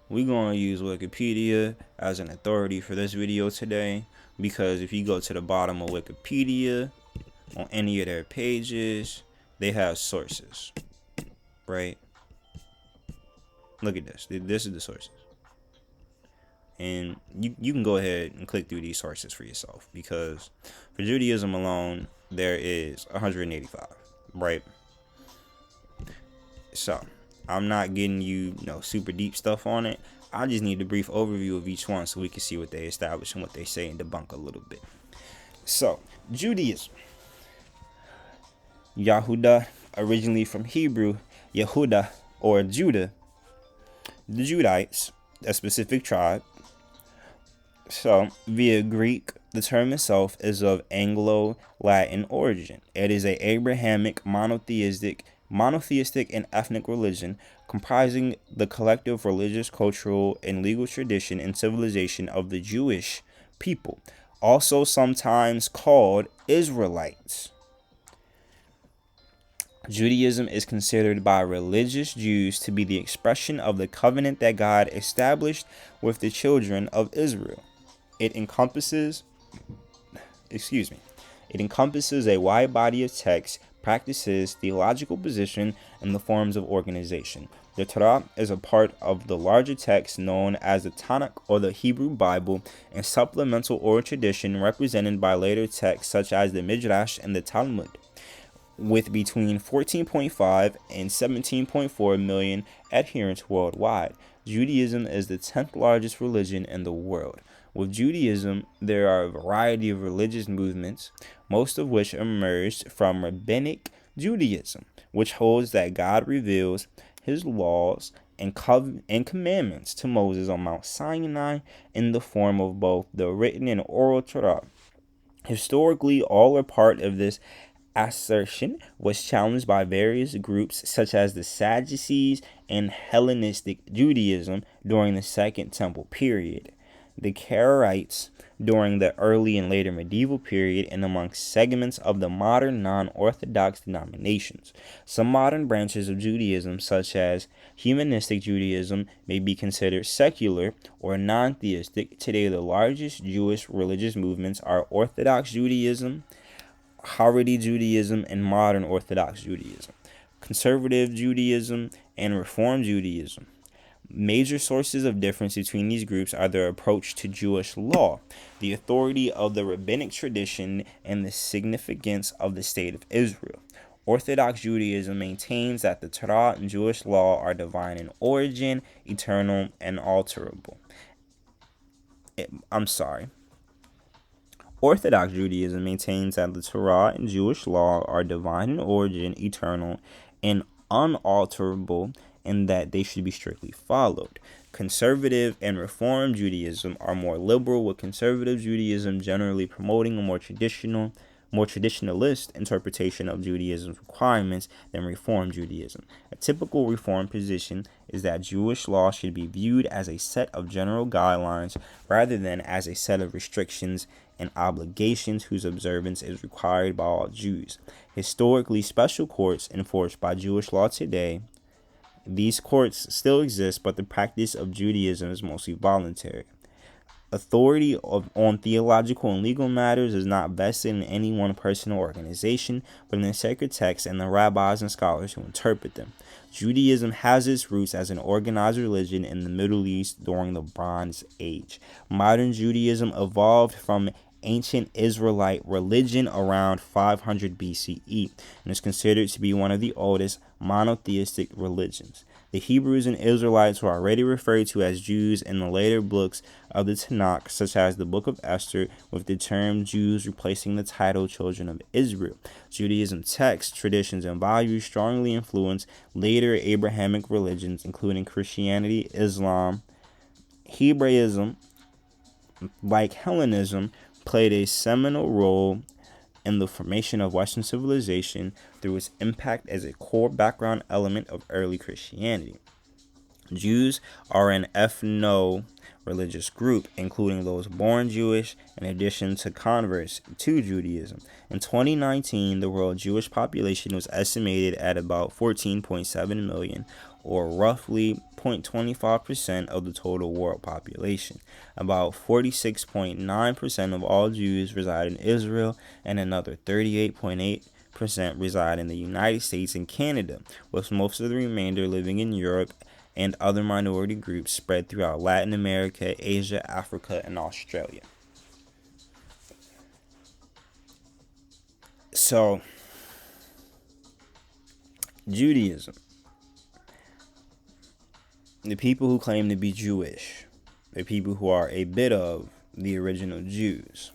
we're going to use Wikipedia as an authority for this video today, because if you go to the bottom of Wikipedia on any of their pages, they have sources, right? Look at this. This is the sources. And you can go ahead and click through these sources for yourself, because for Judaism alone, there is 185, right? So I'm not getting you super deep stuff on it. I just need a brief overview of each one so we can see what they establish and what they say and debunk a little bit. So Judaism, Yahudah, originally from Hebrew Yehudah or Judah, the Judites, a specific tribe. So via Greek, the term itself is of Anglo-Latin origin. It is a Abrahamic monotheistic and ethnic religion comprising the collective religious, cultural, and legal tradition and civilization of the Jewish people, also sometimes called Israelites. Judaism is considered by religious Jews to be the expression of the covenant that God established with the children of Israel. It encompasses a wide body of texts, practices, theological position, and the forms of organization. The Torah is a part of the larger text known as the Tanakh or the Hebrew Bible, and supplemental oral tradition represented by later texts such as the Midrash and the Talmud, with between 14.5 and 17.4 million adherents worldwide. Judaism is the 10th largest religion in the world. With Judaism, there are a variety of religious movements, most of which emerged from Rabbinic Judaism, which holds that God reveals his laws and commandments to Moses on Mount Sinai in the form of both the written and oral Torah. Historically, all or part of this assertion was challenged by various groups such as the Sadducees and Hellenistic Judaism during the Second Temple period, the Karaites during the early and later medieval period, and amongst segments of the modern non-Orthodox denominations. Some modern branches of Judaism, such as humanistic Judaism, may be considered secular or non-theistic. Today, the largest Jewish religious movements are Orthodox Judaism, Haredi Judaism, and modern Orthodox Judaism, conservative Judaism, and Reform Judaism. Major sources of difference between these groups are their approach to Jewish law, the authority of the rabbinic tradition, and the significance of the state of Israel. Orthodox Judaism maintains that the Torah and Jewish law are divine in origin, eternal, and alterable. Orthodox Judaism maintains that the Torah and Jewish law are divine in origin, eternal, and unalterable, and that they should be strictly followed. Conservative and Reform Judaism are more liberal, with conservative Judaism generally promoting a more traditionalist interpretation of Judaism's requirements than Reform Judaism. A typical Reform position is that Jewish law should be viewed as a set of general guidelines rather than as a set of restrictions and obligations whose observance is required by all Jews. Historically, special courts enforced by Jewish law today. These courts still exist, but the practice of Judaism is mostly voluntary. Authority on theological and legal matters is not vested in any one person or organization, but in the sacred texts and the rabbis and scholars who interpret them. Judaism has its roots as an organized religion in the Middle East during the Bronze Age. Modern Judaism evolved from ancient Israelite religion around 500 BCE and is considered to be one of the oldest monotheistic religions. The Hebrews and Israelites were already referred to as Jews in the later books of the Tanakh, such as the Book of Esther, with the term Jews replacing the title Children of Israel. Judaism texts, traditions, and values strongly influenced later Abrahamic religions, including Christianity, Islam, Hebraism, like Hellenism, played a seminal role in the formation of Western civilization through its impact as a core background element of early Christianity. Jews are an ethno-religious group, including those born Jewish, in addition to converts to Judaism. In 2019, the world Jewish population was estimated at about 14.7 million, or roughly 0.25% of the total world population. About 46.9% of all Jews reside in Israel, and another 38.8% reside in the United States and Canada, with most of the remainder living in Europe and other minority groups spread throughout Latin America, Asia, Africa, and Australia. So, Judaism. The people who claim to be Jewish, the people who are a bit of the original Jews,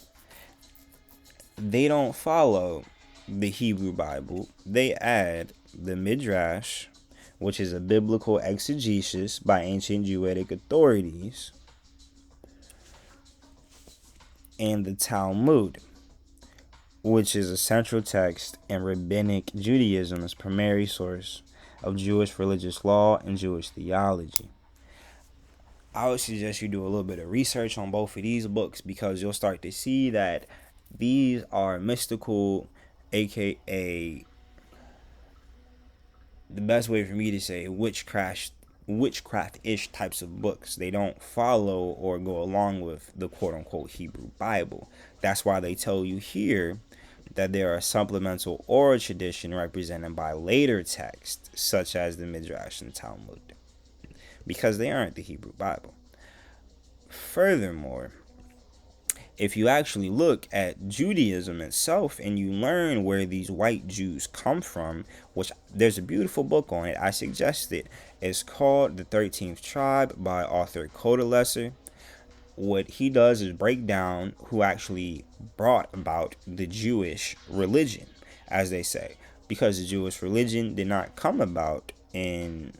they don't follow the Hebrew Bible. They add the Midrash, which is a biblical exegesis by ancient Judaic authorities, and the Talmud, which is a central text in Rabbinic Judaism's primary source of Jewish religious law and Jewish theology. I would suggest you do a little bit of research on both of these books, because you'll start to see that these are mystical, aka the best way for me to say witchcraft-ish types of books. They don't follow or go along with the quote-unquote Hebrew Bible. That's why they tell you here that there are supplemental oral tradition represented by later texts, such as the Midrash and Talmud, because they aren't the Hebrew Bible. Furthermore, if you actually look at Judaism itself and you learn where these white Jews come from, which there's a beautiful book on it, I suggest it. It's called The 13th Tribe by author Coda Lesser. What he does is break down who actually brought about the Jewish religion, as they say, because the Jewish religion did not come about in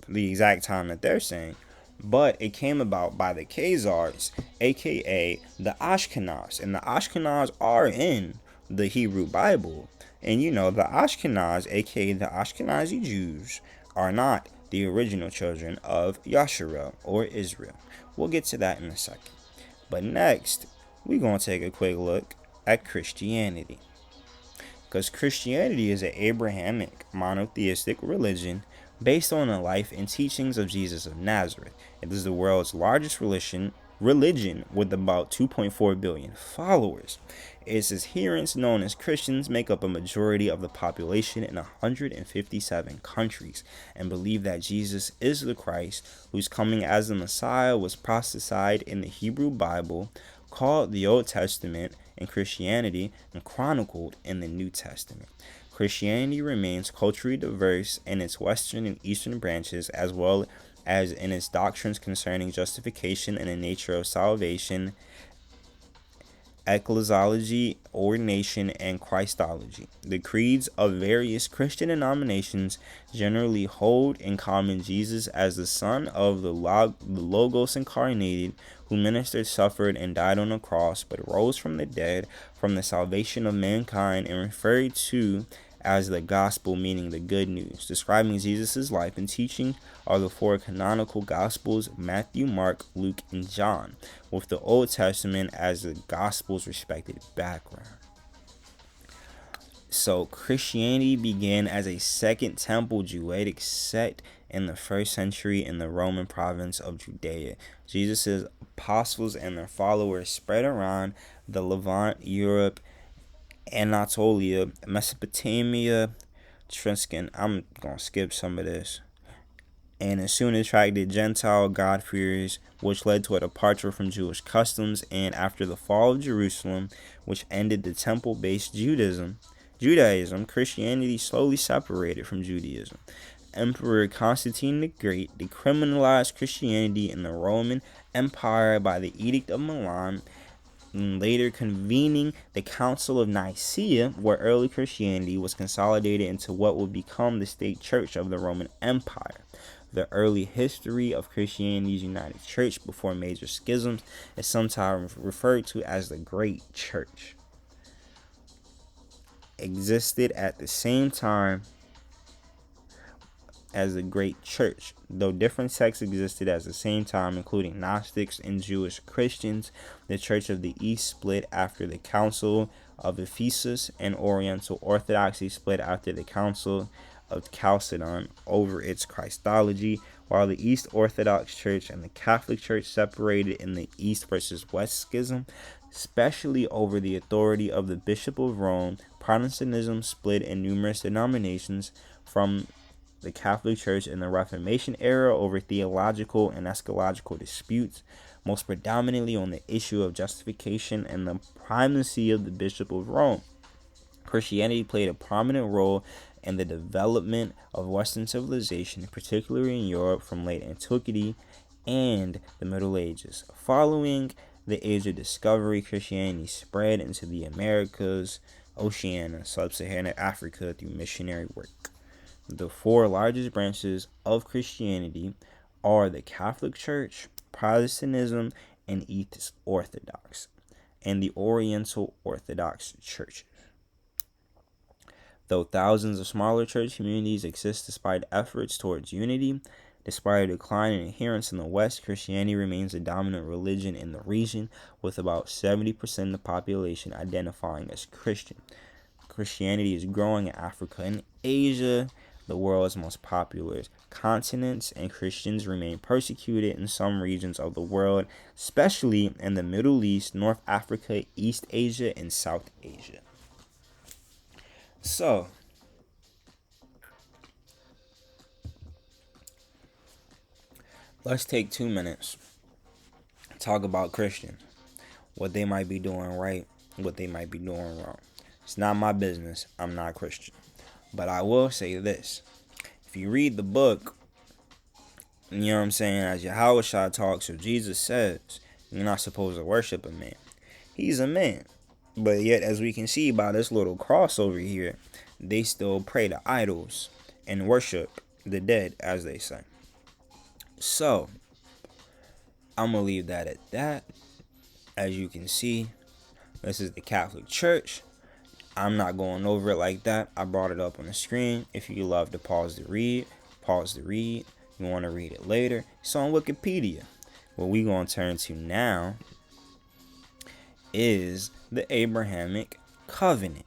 the exact time that they're saying, but it came about by the Khazars, aka the Ashkenaz, and the Ashkenaz are in the Hebrew Bible. And the Ashkenaz, aka the Ashkenazi Jews, are not the original children of Yasharel or Israel. We'll get to that in a second. But next, we're going to take a quick look at Christianity. Because Christianity is an Abrahamic monotheistic religion based on the life and teachings of Jesus of Nazareth. It is the world's largest religion with about 2.4 billion followers. Its adherents, known as Christians, make up a majority of the population in 157 countries and believe that Jesus is the Christ, whose coming as the Messiah was prophesied in the Hebrew Bible, called the Old Testament in Christianity, and chronicled in the New Testament. Christianity remains culturally diverse in its western and eastern branches, as well as in its doctrines concerning justification and the nature of salvation, ecclesiology, ordination, and Christology. The creeds of various Christian denominations generally hold in common Jesus as the Son of the Logos incarnated, who ministered, suffered, and died on the cross, but rose from the dead from the salvation of mankind, and referred to as the gospel, meaning the good news. Describing Jesus' life and teaching are the four canonical gospels: Matthew, Mark, Luke, and John, with the Old Testament as the gospel's respected background. So Christianity began as a Second Temple Judaic sect in the 1st century in the Roman province of Judea. Jesus' apostles and their followers spread around the Levant, Europe, Anatolia, Mesopotamia, Triscan. I'm going to skip some of this. And it soon attracted Gentile God-fearers, which led to a departure from Jewish customs. And after the fall of Jerusalem, which ended the temple-based Judaism, Christianity slowly separated from Judaism. Emperor Constantine the Great decriminalized Christianity in the Roman Empire by the Edict of Milan, and later convening the Council of Nicaea, where early Christianity was consolidated into what would become the state church of the Roman Empire. The early history of Christianity's United Church before major schisms is sometimes referred to as the Great Church. Existed at the same time as the Great Church, though different sects existed at the same time, including Gnostics and Jewish Christians. The Church of the East split after the Council of Ephesus, and Oriental Orthodoxy split after the Council of Chalcedon over its Christology, while the East Orthodox Church and the Catholic Church separated in the East versus West schism, especially over the authority of the Bishop of Rome. Protestantism split in numerous denominations from the Catholic Church in the Reformation era over theological and eschatological disputes, most predominantly on the issue of justification and the primacy of the Bishop of Rome. Christianity played a prominent role in the development of Western civilization, particularly in Europe from late antiquity and the Middle Ages. Following the Age of Discovery, Christianity spread into the Americas, Oceania, Sub-Saharan Africa through missionary work. The four largest branches of Christianity are the Catholic Church, Protestantism, and East Orthodox, and the Oriental Orthodox churches. Though thousands of smaller church communities exist despite efforts towards unity, despite a decline in adherence in the West, Christianity remains the dominant religion in the region, with about 70% of the population identifying as Christian. Christianity is growing in Africa and Asia, the world's most popular continents, and Christians remain persecuted in some regions of the world, especially in the Middle East, North Africa, East Asia, and South Asia. So, let's take 2 minutes and talk about Christians, what they might be doing right, what they might be doing wrong. It's not my business. I'm not Christian. But I will say this. If you read the book, you know what I'm saying, as Yahweh talks, or Jesus says, you're not supposed to worship a man. He's a man. But yet, as we can see by this little cross over here, they still pray to idols and worship the dead, as they say. So, I'm going to leave that at that. As you can see, this is the Catholic Church. I'm not going over it like that. I brought it up on the screen. If you love to pause the read, pause the read. You want to read it later, it's on Wikipedia. What we're going to turn to now is the Abrahamic Covenant.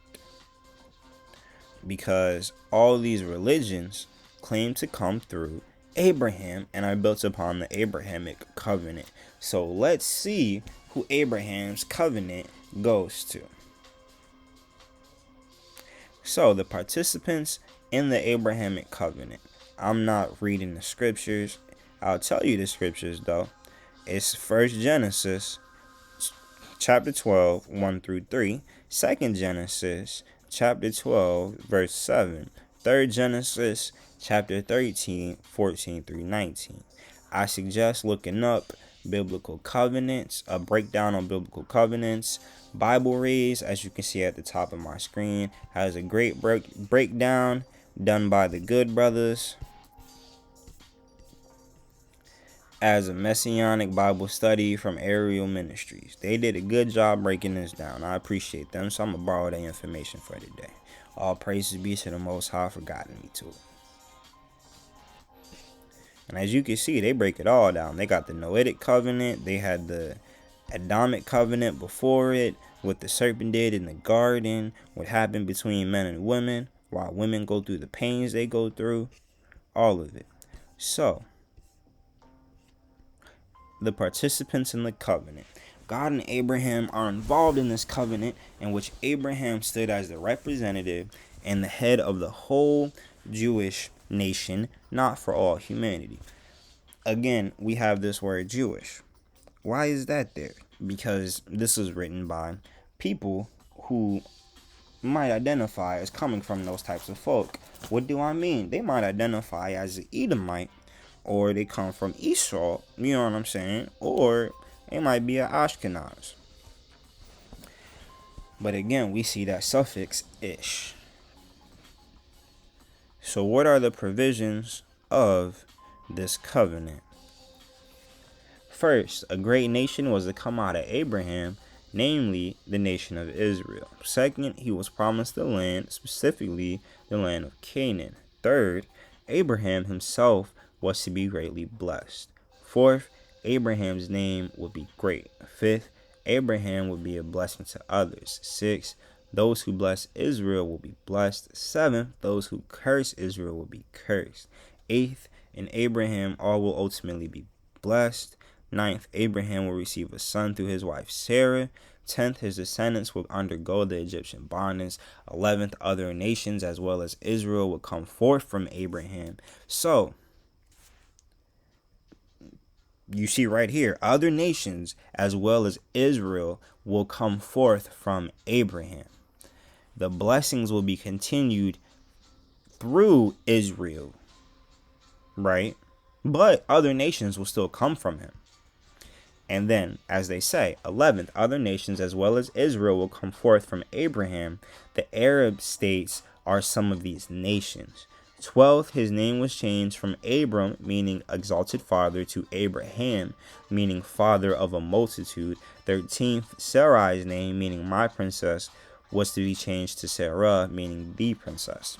Because all these religions claim to come through Abraham and are built upon the Abrahamic Covenant. So let's see who Abraham's covenant goes to. So, the participants in the Abrahamic Covenant. I'm not reading the scriptures. I'll tell you the scriptures, though. It's 1 Genesis, chapter 12, 1 through 3. 2 Genesis, chapter 12, verse 7. 3 Genesis, chapter 13, 14 through 19. I suggest looking up biblical covenants, a breakdown on biblical covenants. Bible Reads, as you can see at the top of my screen, has a great breakdown done by the Good Brothers as a Messianic Bible study from Ariel Ministries. They did a good job breaking this down. I appreciate them, so I'm going to borrow their information for today. All praises be to the Most High for guiding me to it. And as you can see, they break it all down. They got the Noahic covenant. They had the Adamic covenant before it, what the serpent did in the garden, what happened between men and women, why women go through the pains they go through, all of it. So, the participants in the covenant. God and Abraham are involved in this covenant in which Abraham stood as the representative and the head of the whole Jewish nation, not for all humanity. Again, we have this word Jewish. Why is that there? Because this is written by people who might identify as coming from those types of folk. What do I mean? They might identify as an Edomite, or they come from Esau, you know what I'm saying? Or they might be an Ashkenaz. But again, we see that suffix ish. So what are the provisions of this covenant? First, a great nation was to come out of Abraham, namely the nation of Israel. Second, he was promised the land, specifically the land of Canaan. Third, Abraham himself was to be greatly blessed. Fourth, Abraham's name would be great. Fifth, Abraham would be a blessing to others. Sixth, Those who bless Israel will be blessed. 7th, those who curse Israel will be cursed. 8th, in Abraham, all will ultimately be blessed. 9th, Abraham will receive a son through his wife Sarah. 10th, his descendants will undergo the Egyptian bondage. 11th, other nations as well as Israel will come forth from Abraham. So, you see right here, other nations as well as Israel will come forth from Abraham. The blessings will be continued through Israel, right? But other nations will still come from him. And then, as they say, 11th, other nations as well as Israel will come forth from Abraham. The Arab states are some of these nations. 12th, his name was changed from Abram, meaning exalted father, to Abraham, meaning father of a multitude. 13th, Sarai's name, meaning my princess, was to be changed to Sarah, meaning the princess.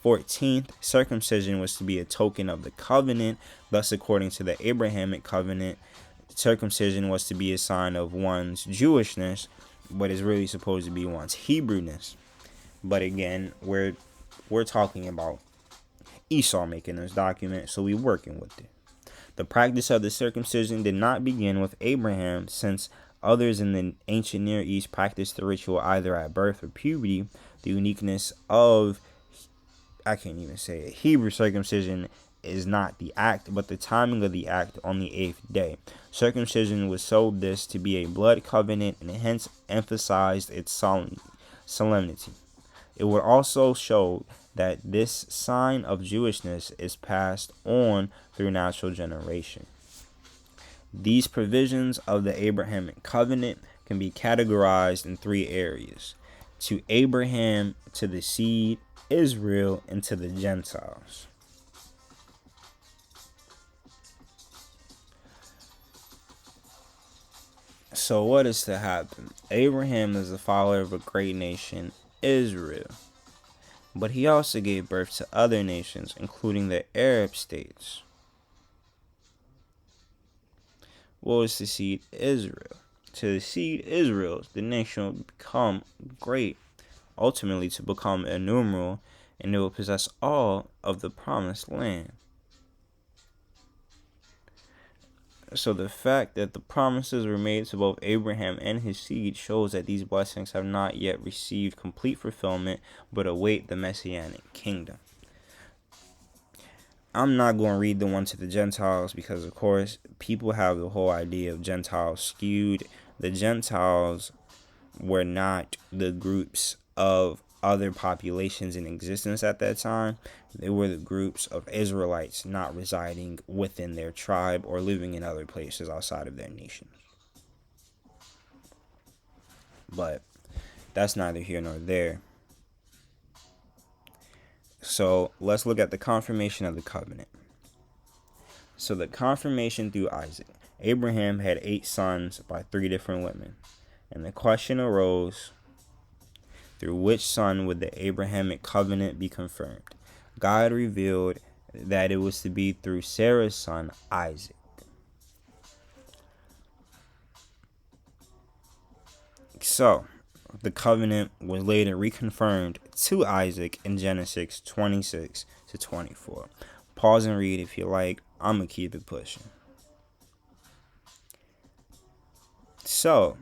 14th, circumcision was to be a token of the covenant. Thus, according to the Abrahamic Covenant, circumcision was to be a sign of one's Jewishness, but is really supposed to be one's Hebrewness. But again, we're talking about Esau making this document, so we're working with it. The practice of the circumcision did not begin with Abraham, since others in the ancient Near East practiced the ritual either at birth or puberty. The uniqueness of, I can't even say it, Hebrew circumcision is not the act, but the timing of the act on the 8th day. Circumcision was sold this to be a blood covenant and hence emphasized its solemnity. It would also show that this sign of Jewishness is passed on through natural generation. These provisions of the Abrahamic Covenant can be categorized in 3 areas: to Abraham, to the seed, Israel, and to the Gentiles. So what is to happen? Abraham is the father of a great nation, Israel. But he also gave birth to other nations, including the Arab states. What was the seed? Israel. To the seed Israel, the nation will become great, ultimately to become innumerable, and it will possess all of the promised land. So the fact that the promises were made to both Abraham and his seed shows that these blessings have not yet received complete fulfillment, but await the Messianic kingdom. I'm not going to read the one to the Gentiles because, of course, people have the whole idea of Gentiles skewed. The Gentiles were not the groups of other populations in existence at that time. They were the groups of Israelites not residing within their tribe or living in other places outside of their nation. But that's neither here nor there. So let's look at the confirmation of the covenant. So the confirmation through Isaac. Abraham had 8 sons by 3 different women. And the question arose, through which son would the Abrahamic covenant be confirmed? God revealed that it was to be through Sarah's son, Isaac. So, the covenant was later reconfirmed to Isaac in Genesis 26 to 24. Pause and read if you like. I'm going to keep it pushing. So,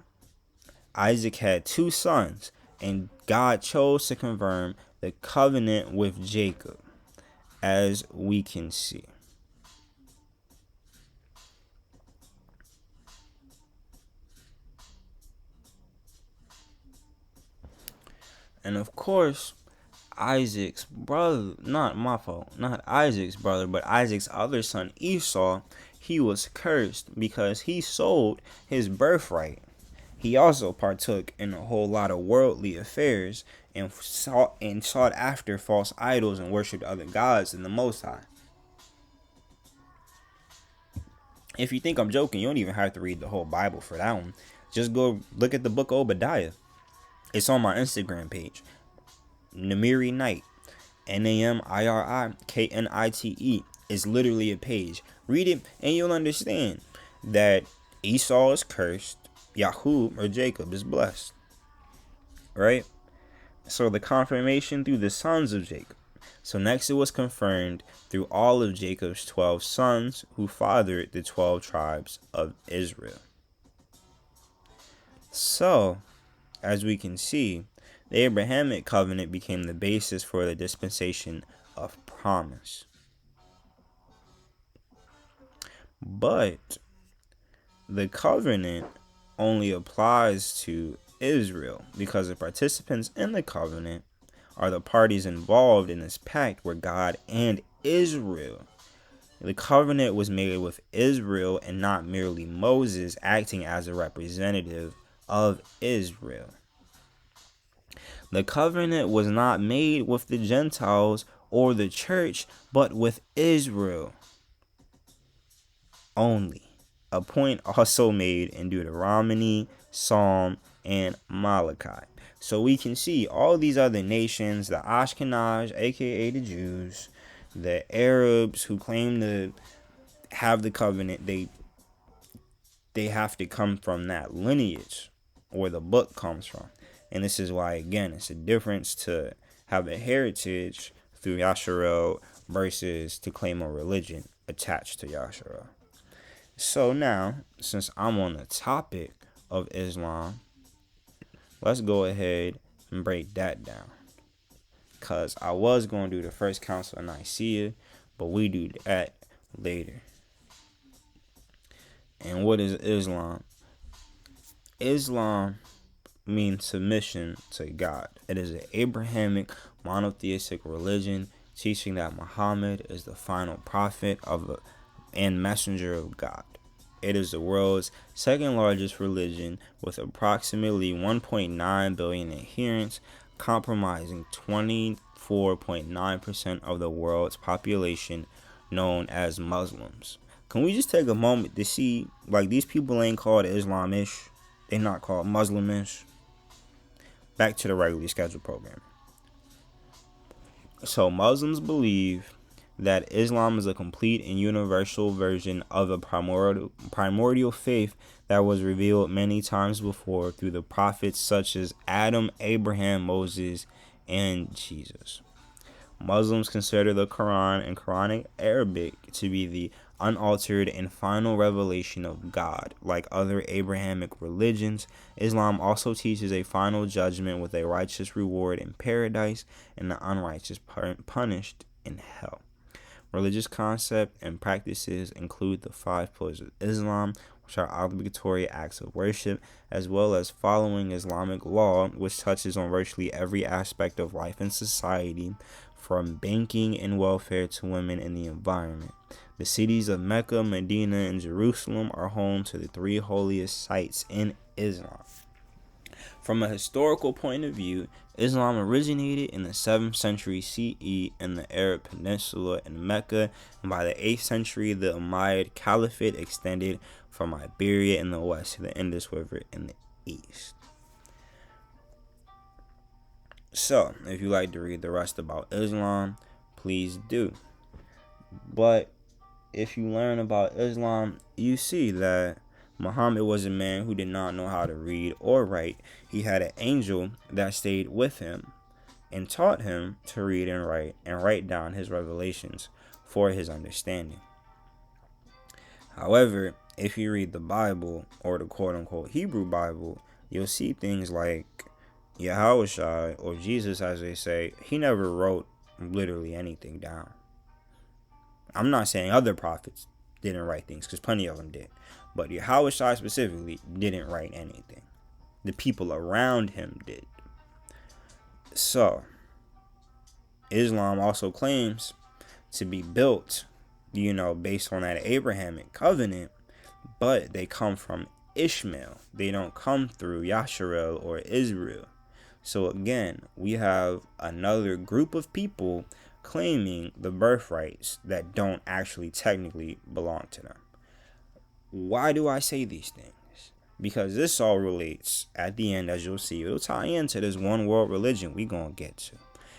Isaac had 2 sons, and God chose to confirm the covenant with Jacob, as we can see. And of course, Isaac's brother, not Isaac's brother, but Isaac's other son Esau, he was cursed because he sold his birthright. He also partook in a whole lot of worldly affairs and sought after false idols and worshipped other gods than the Most High. If you think I'm joking, you don't even have to read the whole Bible for that one. Just go look at the book of Obadiah. It's on my Instagram page. Namiri Knight. NamiRiknite is literally a page. Read it and you'll understand that Esau is cursed. Yahoo or Jacob is blessed. Right? So the confirmation through the sons of Jacob. So next it was confirmed through all of Jacob's 12 sons who fathered the 12 tribes of Israel. So, as we can see, the Abrahamic Covenant became the basis for the dispensation of promise. But the covenant only applies to Israel because the participants in the covenant are the parties involved in this pact were God and Israel. The covenant was made with Israel and not merely Moses acting as a representative of Israel. The covenant was not made with the Gentiles or the church, but with Israel only. A point also made in Deuteronomy, Psalm, and Malachi. So we can see all these other nations, the Ashkenaz, aka the Jews, the Arabs who claim to have the covenant, they have to come from that lineage where the book comes from. And this is why, again, it's a difference to have a heritage through Yasharel versus to claim a religion attached to Yasharel. So now, since I'm on the topic of Islam, let's go ahead and break that down. Because I was going to do the first council of Nicaea, but we do that later. And what is Islam? Islam means submission to God. It is an Abrahamic monotheistic religion teaching that Muhammad is the final prophet and messenger of God. It is the world's second largest religion with approximately 1.9 billion adherents, comprising 24.9% of the world's population, known as Muslims. Can we just take a moment to see, like, these people ain't called Islamish, they're not called Muslimish. Back to the regularly scheduled program. So Muslims believe that Islam is a complete and universal version of a primordial faith that was revealed many times before through the prophets such as Adam, Abraham, Moses, and Jesus. Muslims consider the Quran and Quranic Arabic to be the unaltered and final revelation of God. Like other Abrahamic religions, Islam also teaches a final judgment with a righteous reward in paradise and the unrighteous punished in hell. Religious concepts and practices include the 5 pillars of Islam, which are obligatory acts of worship, as well as following Islamic law, which touches on virtually every aspect of life and society, from banking and welfare to women and the environment. The cities of Mecca, Medina, and Jerusalem are home to the 3 holiest sites in Islam. From a historical point of view, Islam originated in the 7th century CE in the Arab Peninsula in Mecca, and by the 8th century, the Umayyad Caliphate extended from Iberia in the west to the Indus River in the east. So, if you like to read the rest about Islam, please do. But if you learn about Islam, you see that Muhammad was a man who did not know how to read or write. He had an angel that stayed with him and taught him to read and write down his revelations for his understanding. However, if you read the Bible, or the quote-unquote Hebrew Bible, you'll see things like Yahushua, or Jesus as they say, he never wrote literally anything down. I'm not saying other prophets didn't write things, because plenty of them did. But Yahushua specifically didn't write anything. The people around him did. So, Islam also claims to be built, based on that Abrahamic covenant, but they come from Ishmael. They don't come through Yasharel or Israel. So again, we have another group of people claiming the birthrights that don't actually technically belong to them. Why do I say these things? Because this all relates at the end, as you'll see. It'll tie into this one world religion we gonna get to.